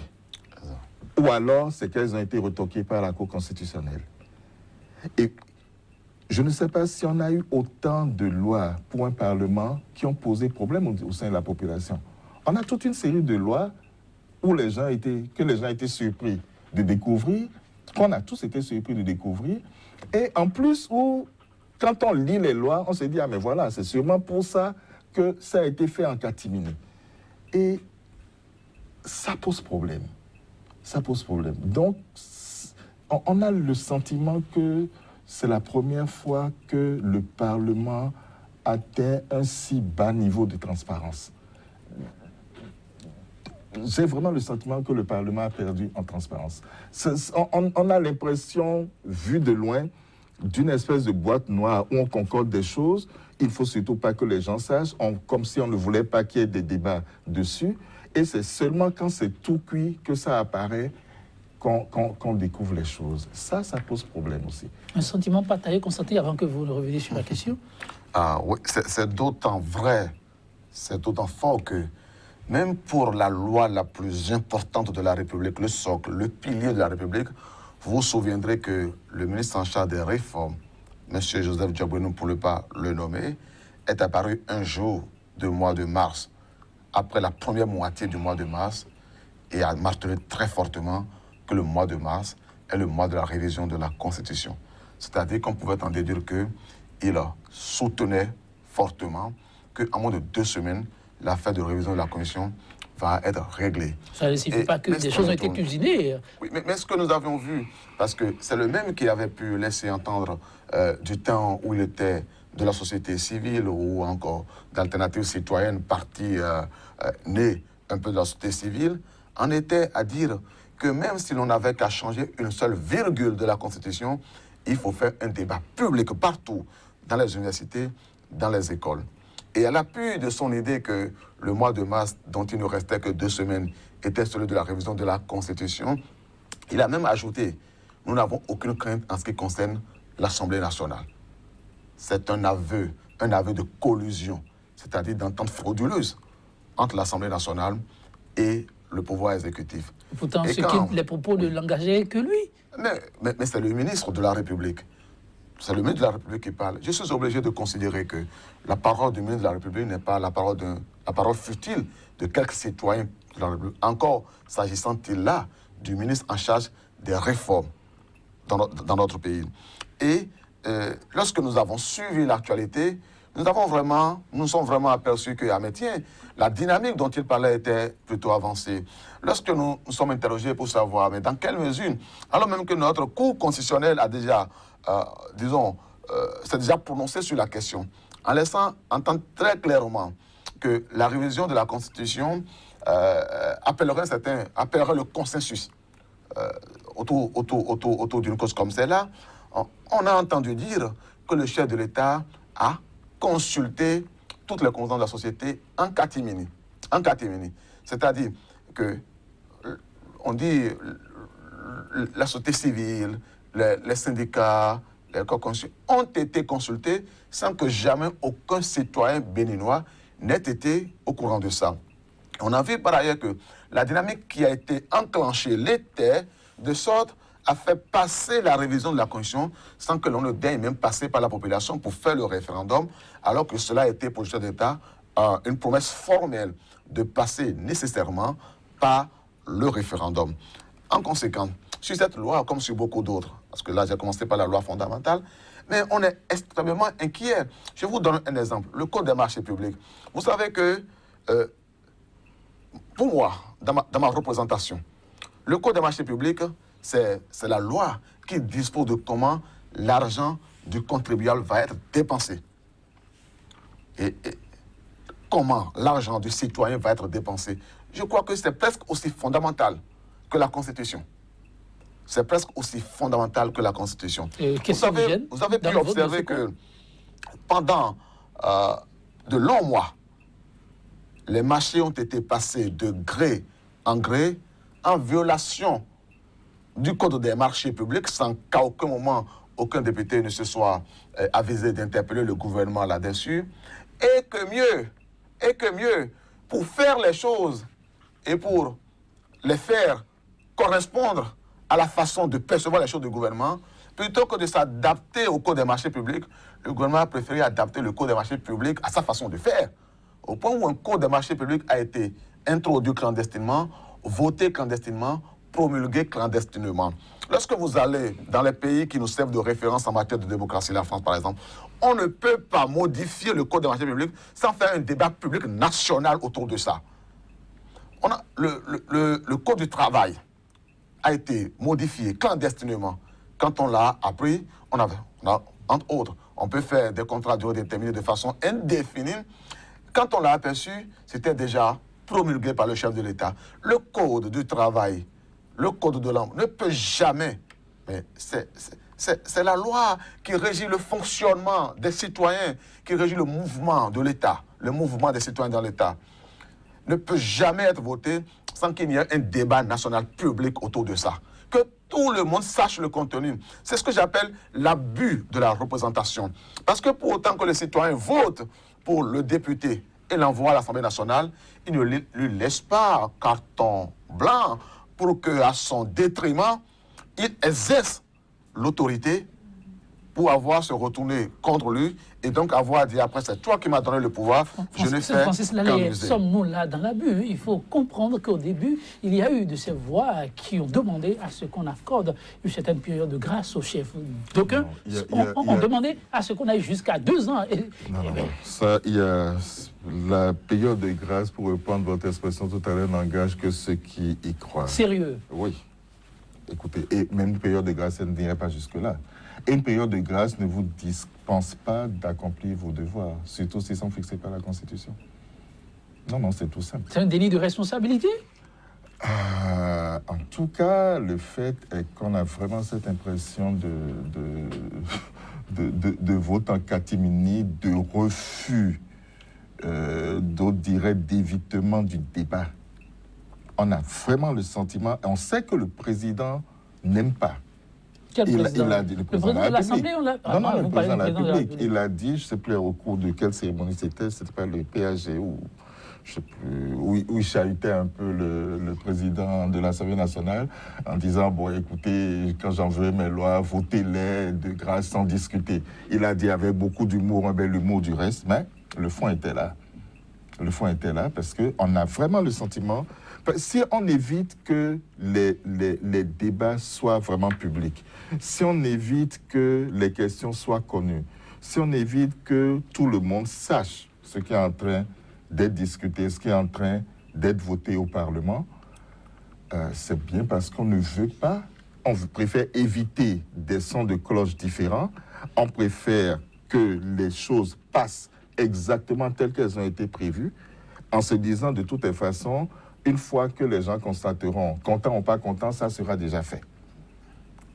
Ou alors, c'est qu'elles ont été retoquées par la Cour constitutionnelle. Et je ne sais pas si on a eu autant de lois pour un Parlement qui ont posé problème au sein de la population. On a toute une série de lois que les gens étaient surpris de découvrir, qu'on a tous été surpris de découvrir, et en plus où, quand on lit les lois, on se dit, ah mais voilà, c'est sûrement pour ça que ça a été fait en catimini. Et ça pose problème. Ça pose problème. Donc, on a le sentiment que c'est la première fois que le Parlement atteint un si bas niveau de transparence. J'ai vraiment le sentiment que le Parlement a perdu en transparence. On a l'impression, vu de loin, d'une espèce de boîte noire où on concorde des choses. Il ne faut surtout pas que les gens sachent, comme si on ne voulait pas qu'il y ait des débats dessus. Et c'est seulement quand c'est tout cuit que ça apparaît qu'on découvre les choses. Ça pose problème aussi. Un sentiment partagé, constaté avant que vous ne reveniez sur la question? Ah oui, c'est d'autant vrai, c'est d'autant fort que même pour la loi la plus importante de la République, le socle, le pilier de la République, vous vous souviendrez que le ministre en charge des réformes, M. Joseph Diaboune, pour ne pas le nommer, est apparu un jour du mois de mars, après la première moitié du mois de mars, et a martelé très fortement que le mois de mars est le mois de la révision de la Constitution. C'est-à-dire qu'on pouvait en déduire qu'il soutenait fortement qu'en moins de 2 semaines, l'affaire de révision de la Constitution va être réglée. Ça ne signifie pas que des choses ont été cuisinées. Oui, mais ce que nous avions vu, parce que c'est le même qui avait pu laisser entendre du temps où il était de la société civile ou encore d'alternatives citoyennes, parti né un peu de la société civile, en était à dire que même si l'on n'avait qu'à changer une seule virgule de la Constitution, il faut faire un débat public partout, dans les universités, dans les écoles. Et à l'appui de son idée que le mois de mars, dont il ne restait que 2 semaines, était celui de la révision de la Constitution, il a même ajouté, nous n'avons aucune crainte en ce qui concerne l'Assemblée nationale. C'est un aveu de collusion, c'est-à-dire d'entente frauduleuse entre l'Assemblée nationale et le pouvoir exécutif. Pourtant, les propos ne l'engageaient que lui. Mais c'est le ministre de la République. C'est le ministre de la République qui parle. Je suis obligé de considérer que la parole du ministre de la République n'est pas la parole futile de quelques citoyens de la République. Encore s'agissant-il là du ministre en charge des réformes dans notre pays. Et lorsque nous avons suivi l'actualité, nous sommes vraiment aperçus que, tiens, la dynamique dont il parlait était plutôt avancée. Lorsque nous sommes interrogés pour savoir, mais dans quelle mesure, alors même que notre Cour constitutionnelle a déjà s'est déjà prononcé sur la question, en laissant entendre très clairement que la révision de la Constitution appellerait le consensus autour d'une cause comme celle-là. On a entendu dire que le chef de l'État a consulté toutes les composantes de la société en catimini. C'est-à-dire que, on dit, la société civile, les syndicats, les corps consultés ont été consultés sans que jamais aucun citoyen béninois n'ait été au courant de ça. On a vu par ailleurs que la dynamique qui a été enclenchée l'était de sorte à faire passer la révision de la Constitution sans que l'on ne daigne même passer par la population pour faire le référendum, alors que cela était pour le chef d'État une promesse formelle de passer nécessairement par le référendum. En conséquence, sur cette loi, comme sur beaucoup d'autres, parce que là j'ai commencé par la loi fondamentale, mais on est extrêmement inquiet. Je vous donne un exemple, le Code des marchés publics. Vous savez que, pour moi, dans ma représentation, le Code des marchés publics, c'est la loi qui dispose de comment l'argent du contribuable va être dépensé. Et comment l'argent du citoyen va être dépensé. Je crois que c'est presque aussi fondamental que la Constitution. C'est presque aussi fondamental que la Constitution. Vous avez pu observer que pendant de longs mois, les marchés ont été passés de gré en violation du Code des marchés publics sans qu'à aucun moment aucun député ne se soit avisé d'interpeller le gouvernement là-dessus. Et que mieux, pour faire les choses et pour les faire correspondre à la façon de percevoir les choses du gouvernement, plutôt que de s'adapter au Code des marchés publics, le gouvernement a préféré adapter le Code des marchés publics à sa façon de faire. Au point où un Code des marchés publics a été introduit clandestinement, voté clandestinement, promulgué clandestinement. Lorsque vous allez dans les pays qui nous servent de référence en matière de démocratie, la France par exemple, on ne peut pas modifier le Code des marchés publics sans faire un débat public national autour de ça. Le Code du travail a été modifié clandestinement. Quand on l'a appris, on a, entre autres, on peut faire des contrats à durée déterminée de façon indéfinie. Quand on l'a aperçu, c'était déjà promulgué par le chef de l'État. Le Code du travail, le Code de l'emploi ne peut jamais, mais c'est la loi qui régit le fonctionnement des citoyens, qui régit le mouvement de l'État, le mouvement des citoyens dans l'État, ne peut jamais être voté sans qu'il y ait un débat national public autour de ça. Que tout le monde sache le contenu. C'est ce que j'appelle l'abus de la représentation. Parce que pour autant que les citoyens votent pour le député et l'envoient à l'Assemblée nationale, ils ne lui laissent pas carton blanc pour qu'à son détriment, il exerce l'autorité pour avoir se retourner contre lui et donc avoir dit après, c'est toi qui m'as donné le pouvoir, je ne fais qu'amuser. Sommes-nous là dans l'abus? Il faut comprendre qu'au début, il y a eu de ces voix qui ont demandé à ce qu'on accorde une certaine période de grâce au chef. D'aucuns ont demandé à ce qu'on aille jusqu'à 2 ans. Ça, il y a la période de grâce, pour reprendre votre expression tout à l'heure, n'engage que ceux qui y croient. Sérieux? Oui. Écoutez, et même une période de grâce, elle n'irait pas jusque-là. Et une période de grâce ne vous dispense pas d'accomplir vos devoirs, surtout s'ils sont fixés par la Constitution. Non, c'est tout simple. C'est un délit de responsabilité? En tout cas, le fait est qu'on a vraiment cette impression de vote en catimini, de refus, d'autres diraient d'évitement du débat. On a vraiment le sentiment, et on sait que le président n'aime pas. Quel président? Il a dit, le président de l'Assemblée, on l'a... Non, le président de la République. Il a dit, je ne sais plus au cours de quelle cérémonie c'était pas le PAG ou je ne sais plus, où il chahutait un peu le président de l'Assemblée nationale en disant, bon, écoutez, quand j'enverrai mes lois, votez-les de grâce sans discuter. Il a dit avec beaucoup d'humour, un bel humour du reste, mais le fond était là. Le fond était là parce qu'on a vraiment le sentiment... Si on évite que les débats soient vraiment publics, si on évite que les questions soient connues, si on évite que tout le monde sache ce qui est en train d'être discuté, ce qui est en train d'être voté au Parlement, c'est bien parce qu'on ne veut pas on préfère éviter des sons de cloche différents, on préfère que les choses passent exactement telles qu'elles ont été prévues, en se disant de toutes les façons, une fois que les gens constateront, contents ou pas contents, ça sera déjà fait.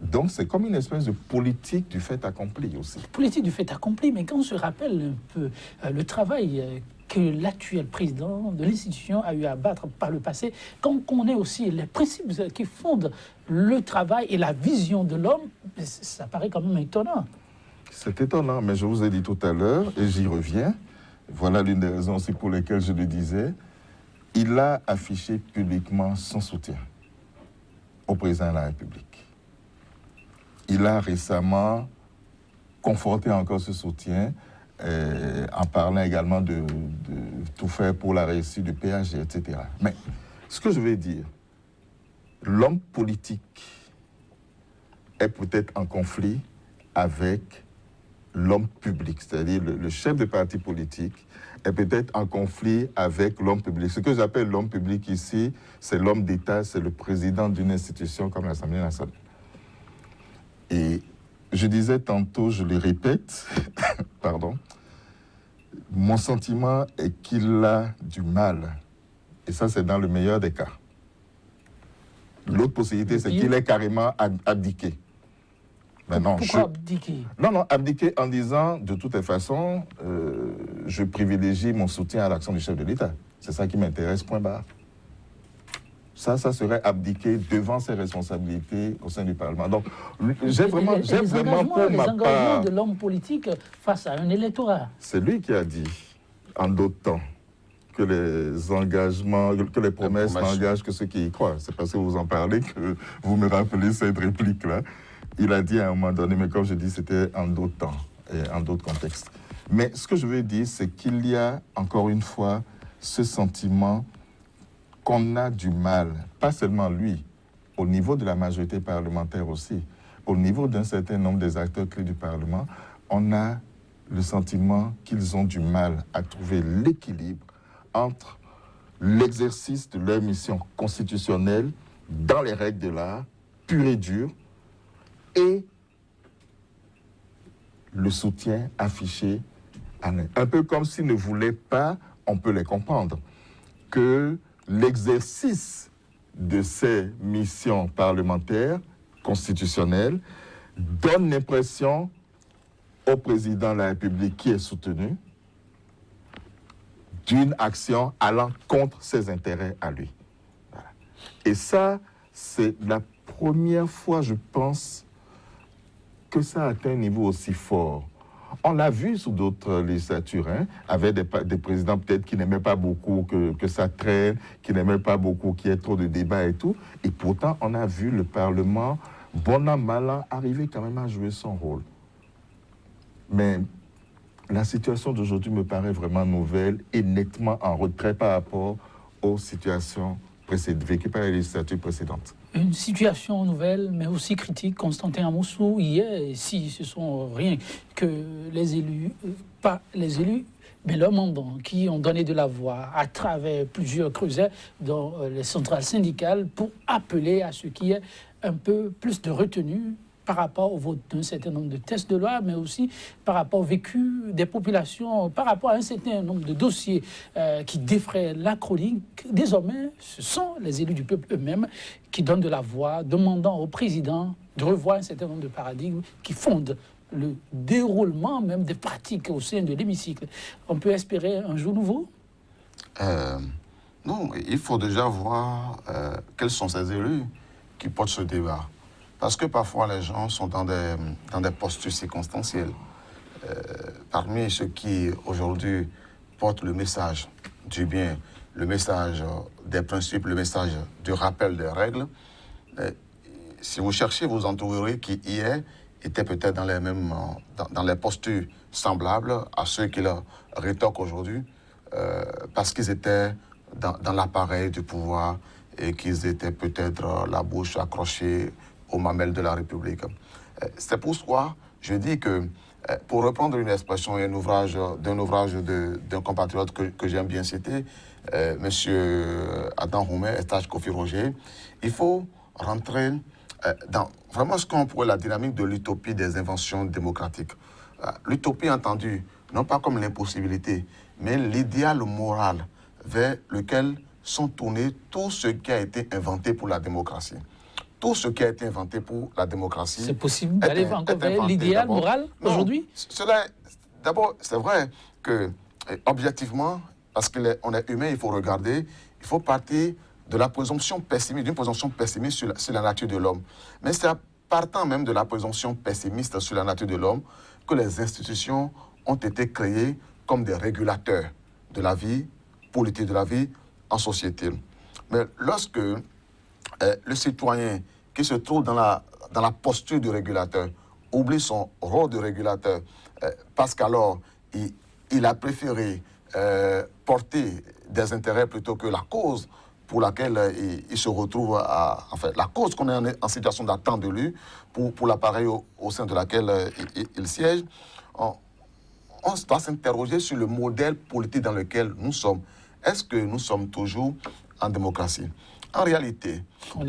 Donc c'est comme une espèce de politique du fait accompli aussi. Politique du fait accompli, mais quand on se rappelle un peu le travail que l'actuel président de l'institution a eu à battre par le passé, quand on connaît aussi les principes qui fondent le travail et la vision de l'homme, ça paraît quand même étonnant. C'est étonnant, mais je vous ai dit tout à l'heure, et j'y reviens, voilà l'une des raisons aussi pour lesquelles je le disais, il a affiché publiquement son soutien au président de la République. Il a récemment conforté encore ce soutien en parlant également de tout faire pour la réussite du péage, etc. Mais ce que je veux dire, l'homme politique est peut-être en conflit avec l'homme public, c'est-à-dire le chef de parti politique est peut-être en conflit avec l'homme public. Ce que j'appelle l'homme public ici, c'est l'homme d'État, c'est le président d'une institution comme l'Assemblée nationale. Et je disais tantôt, je le répète, pardon, mon sentiment est qu'il a du mal. Et ça, c'est dans le meilleur des cas. L'autre possibilité, c'est qu'il est carrément abdiqué. Pourquoi abdiquer? Non, abdiquer en disant, de toutes les façons, je privilégie mon soutien à l'action du chef de l'État. C'est ça qui m'intéresse, point barre. Ça serait abdiquer devant ses responsabilités au sein du Parlement. Donc, j'ai vraiment pour ma part... de l'homme politique face à un électorat. C'est lui qui a dit, en d'autres temps, que les engagements, que les promesses n'engagent que ceux qui y croient. C'est parce que vous en parlez que vous me rappelez cette réplique-là. Il a dit à un moment donné, mais comme je dis, c'était en d'autres temps et en d'autres contextes. Mais ce que je veux dire, c'est qu'il y a, encore une fois, ce sentiment qu'on a du mal, pas seulement lui, au niveau de la majorité parlementaire aussi, au niveau d'un certain nombre des acteurs clés du Parlement, on a le sentiment qu'ils ont du mal à trouver l'équilibre entre l'exercice de leur mission constitutionnelle dans les règles de l'art, pur et dur, et le soutien affiché à l'un. Un peu comme s'ils ne voulaient pas, on peut les comprendre, que l'exercice de ces missions parlementaires, constitutionnelles, donne l'impression au président de la République qui est soutenu d'une action allant contre ses intérêts à lui. Voilà. Et ça, c'est la première fois, je pense, que ça atteint un niveau aussi fort. On l'a vu sous d'autres législatures, avec des présidents peut-être qui n'aimaient pas beaucoup que ça traîne, qui n'aimaient pas beaucoup qu'il y ait trop de débats et tout. Et pourtant, on a vu le Parlement, bon an, mal an, arriver quand même à jouer son rôle. Mais la situation d'aujourd'hui me paraît vraiment nouvelle et nettement en retrait par rapport aux situations vécues par les législatures précédentes. Une situation nouvelle, mais aussi critique. Constantin Amoussou, hier, si ce sont rien que les élus, pas les élus, mais leurs mandants qui ont donné de la voix à travers plusieurs creusets dans les centrales syndicales pour appeler à ce qu'il y ait un peu plus de retenue par rapport au vote d'un certain nombre de textes de loi, mais aussi par rapport au vécu des populations, par rapport à un certain nombre de dossiers qui défraient la chronique. Désormais, ce sont les élus du peuple eux-mêmes qui donnent de la voix, demandant au président de revoir un certain nombre de paradigmes qui fondent le déroulement même des pratiques au sein de l'hémicycle. On peut espérer un jour nouveau? Non, il faut déjà voir quels sont ces élus qui portent ce débat. Parce que parfois, les gens sont dans des postures circonstancielles. Parmi ceux qui, aujourd'hui, portent le message du bien, le message des principes, le message du rappel des règles, si vous cherchez, vous entourerez qui hier étaient peut-être dans les postures semblables à ceux qui leur rétorquent aujourd'hui, parce qu'ils étaient dans l'appareil du pouvoir et qu'ils étaient peut-être la bouche accrochée aux mamelles de la République. C'est pourquoi je dis que, pour reprendre une expression et d'un ouvrage d'un compatriote que j'aime bien citer, M. Adam Roumet et Taj Kofi Roger, il faut rentrer dans vraiment ce qu'on pourrait la dynamique de l'utopie des inventions démocratiques. L'utopie entendue, non pas comme l'impossibilité, mais l'idéal moral vers lequel sont tournés tout ce qui a été inventé pour la démocratie. Tout ce qui a été inventé pour la démocratie. C'est possible d'aller encore vers l'idéal moral aujourd'hui? D'abord, c'est vrai que, objectivement, parce qu'on est humain, il faut regarder, il faut partir de la présomption pessimiste, d'une présomption pessimiste sur la nature de l'homme. Mais c'est partant même de la présomption pessimiste sur la nature de l'homme que les institutions ont été créées comme des régulateurs de la vie politique, de la vie en société. Mais lorsque le citoyen qui se trouve dans la posture du régulateur oublie son rôle de régulateur parce qu'alors il a préféré porter des intérêts plutôt que la cause pour laquelle il se retrouve, la cause qu'on est en situation d'attente de lui, pour l'appareil au sein de laquelle il siège, on doit s'interroger sur le modèle politique dans lequel nous sommes. Est-ce que nous sommes toujours en démocratie? En réalité, on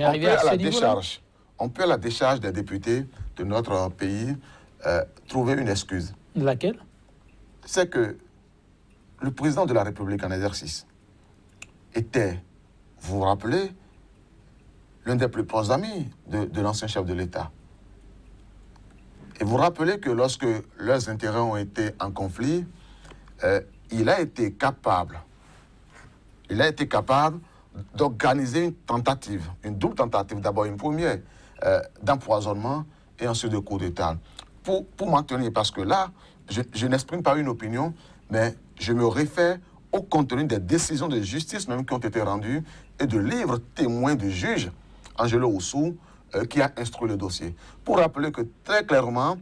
peut à la décharge des députés de notre pays trouver une excuse. Laquelle? C'est que le président de la République en exercice était, vous vous rappelez, l'un des plus proches amis de l'ancien chef de l'État. Et vous vous rappelez que lorsque leurs intérêts ont été en conflit, il a été capable d'organiser une tentative, une double tentative, d'abord une première d'empoisonnement et ensuite de coup d'État. Pour maintenir, parce que là, je n'exprime pas une opinion, mais je me réfère au contenu des décisions de justice même qui ont été rendues et de livres témoins du juge Angelo Oussou qui a instruit le dossier. Pour rappeler que très clairement,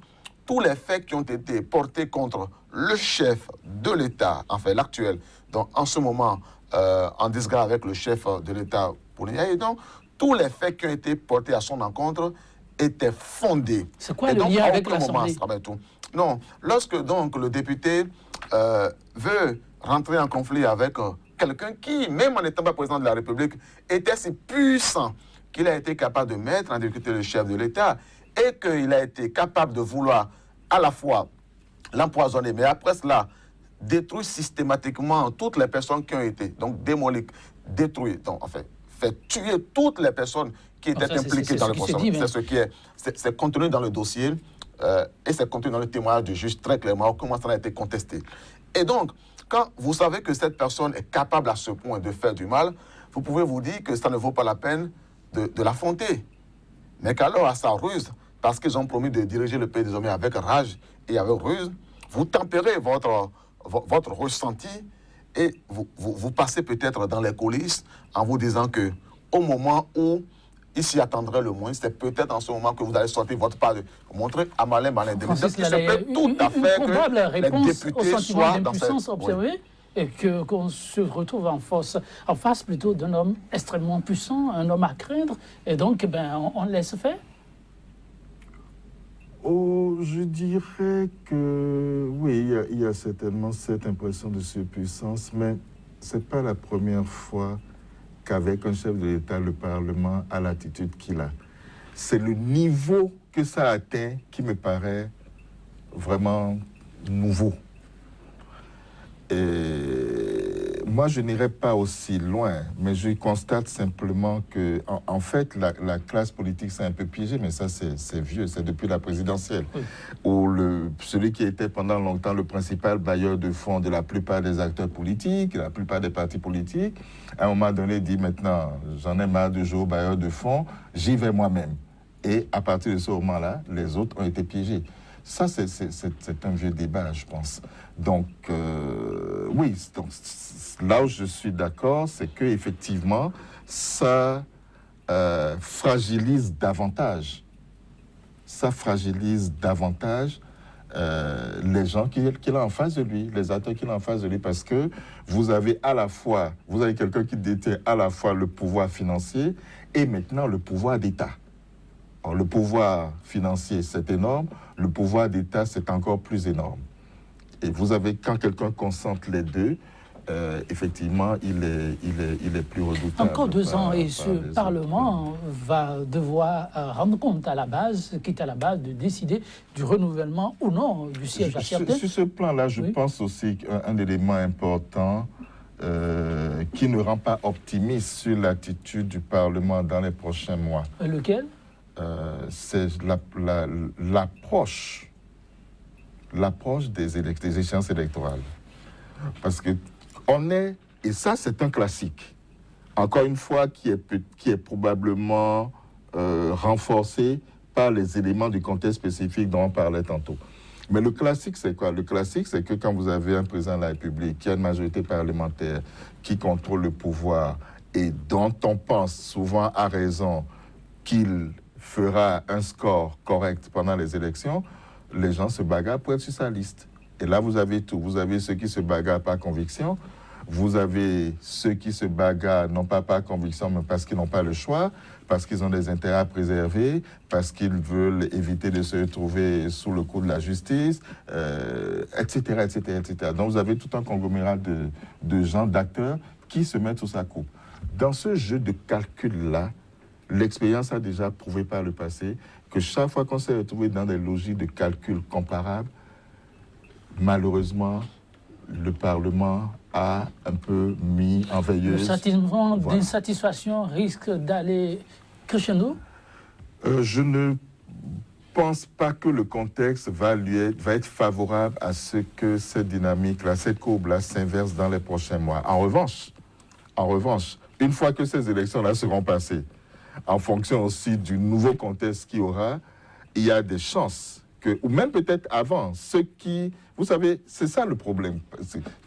tous les faits qui ont été portés contre le chef de l'État, enfin l'actuel, donc en ce moment en disgrâce avec le chef de l'État, et donc tous les faits qui ont été portés à son encontre étaient fondés. C'est quoi le lien avec l'Assemblée? Non, lorsque donc le député veut rentrer en conflit avec quelqu'un qui, même en n'étant pas président de la République, était si puissant qu'il a été capable de mettre en difficulté le chef de l'État et qu'il a été capable de vouloir à la fois l'empoisonner, mais après cela, détruire systématiquement toutes les personnes qui ont été donc démolies, détruites, donc enfin, fait tuer toutes les personnes qui étaient impliquées dans le procès. C'est ce qui c'est contenu dans le dossier et c'est contenu dans le témoignage du juge très clairement comment ça a été contesté. Et donc, quand vous savez que cette personne est capable à ce point de faire du mal, vous pouvez vous dire que ça ne vaut pas la peine de l'affronter. Mais qu'alors, à sa ruse, parce qu'ils ont promis de diriger le pays désormais avec rage et avec ruse, vous tempérez votre ressenti et vous passez peut-être dans les coulisses en vous disant que au moment où il s'y attendrait le moins, c'est peut-être en ce moment que vous allez sortir votre part de montrer à malin de il se peut tout à fait que les députés soient dans cette observée et qu'on se retrouve en face plutôt d'un homme extrêmement puissant, un homme à craindre, et donc on laisse faire. Oh, je dirais que oui, il y a certainement cette impression de surpuissance, mais ce n'est pas la première fois qu'avec un chef de l'État, le Parlement a l'attitude qu'il a. C'est le niveau que ça atteint qui me paraît vraiment nouveau. Et moi, je n'irai pas aussi loin, mais je constate simplement que, en fait, la classe politique s'est un peu piégée, mais ça, c'est vieux, c'est depuis la présidentielle, oui. Où celui qui était pendant longtemps le principal bailleur de fonds de la plupart des acteurs politiques, la plupart des partis politiques, à un moment donné, dit maintenant, j'en ai marre de jouer au bailleur de fonds, j'y vais moi-même. Et à partir de ce moment-là, les autres ont été piégés. Ça, c'est un vieux débat, je pense. Donc, oui, donc, là où je suis d'accord, c'est qu'effectivement, ça fragilise davantage. Ça fragilise davantage les gens qu'il a en face de lui, les acteurs qu'il a en face de lui, parce que vous avez quelqu'un qui détient à la fois le pouvoir financier et maintenant le pouvoir d'État. Alors, le pouvoir financier, c'est énorme. Le pouvoir d'État, c'est encore plus énorme. Et vous avez, quand quelqu'un concentre les deux, effectivement, il est plus redoutable. Encore 2 ans et par ce les Parlement va devoir rendre compte à la base, quitte à la base, de décider du renouvellement ou non du siège à certains. Sur ce plan-là, je Oui. pense aussi qu'un élément important qui ne rend pas optimiste sur l'attitude du Parlement dans les prochains mois, Lequel? c'est l'approche des échéances électorales. Parce que on est, et ça c'est un classique, encore une fois, qui est probablement renforcé par les éléments du contexte spécifique dont on parlait tantôt. Mais le classique, c'est quoi? Le classique, c'est que quand vous avez un président de la République qui a une majorité parlementaire, qui contrôle le pouvoir et dont on pense souvent à raison qu'il fera un score correct pendant les élections, les gens se bagarrent pour être sur sa liste. Et là, vous avez tout. Vous avez ceux qui se bagarrent par conviction. Vous avez ceux qui se bagarrent, non pas par conviction, mais parce qu'ils n'ont pas le choix, parce qu'ils ont des intérêts à préserver, parce qu'ils veulent éviter de se retrouver sous le coup de la justice, etc., etc., etc. Donc, vous avez tout un conglomérat de gens, d'acteurs, qui se mettent sous sa coupe. Dans ce jeu de calcul-là, l'expérience a déjà prouvé par le passé que chaque fois qu'on s'est retrouvé dans des logiques de calcul comparables, malheureusement, le Parlement a un peu mis en veilleuse. Le sentiment Voilà. d'insatisfaction risque d'aller crescendo? Je ne pense pas que le contexte va être favorable à ce que cette dynamique-là, cette courbe-là s'inverse dans les prochains mois. En revanche, une fois que ces élections-là seront passées, en fonction aussi du nouveau contexte qu'il y aura, il y a des chances que, ou même peut-être avant, ceux qui... Vous savez, c'est ça le problème.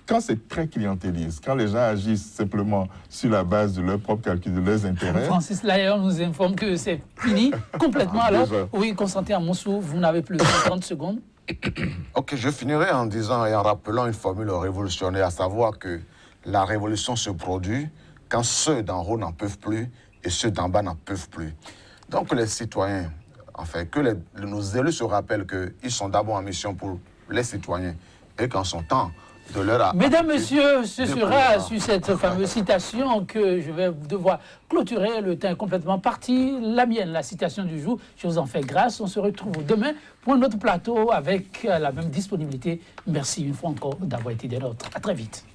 Quand c'est très clientéliste, quand les gens agissent simplement sur la base de leur propre calcul, de leurs intérêts... Francis Layer nous informe que c'est fini complètement. Alors, Déjà. oui, Constantin Amonsou, vous n'avez plus que 30 secondes. Ok, je finirai en disant et en rappelant une formule révolutionnaire, à savoir que la révolution se produit quand ceux d'en haut n'en peuvent plus et ceux d'en bas n'en peuvent plus. Donc les citoyens, enfin, que nos élus se rappellent qu'ils sont d'abord en mission pour les citoyens et qu'en son temps de leur... Mesdames, Messieurs, ce de sera pouvoir. sur cette fameuse citation que je vais devoir clôturer. Le temps est complètement parti. La mienne, la citation du jour, je vous en fais grâce. On se retrouve demain pour un autre plateau avec la même disponibilité. Merci une fois encore d'avoir été des nôtres. À très vite.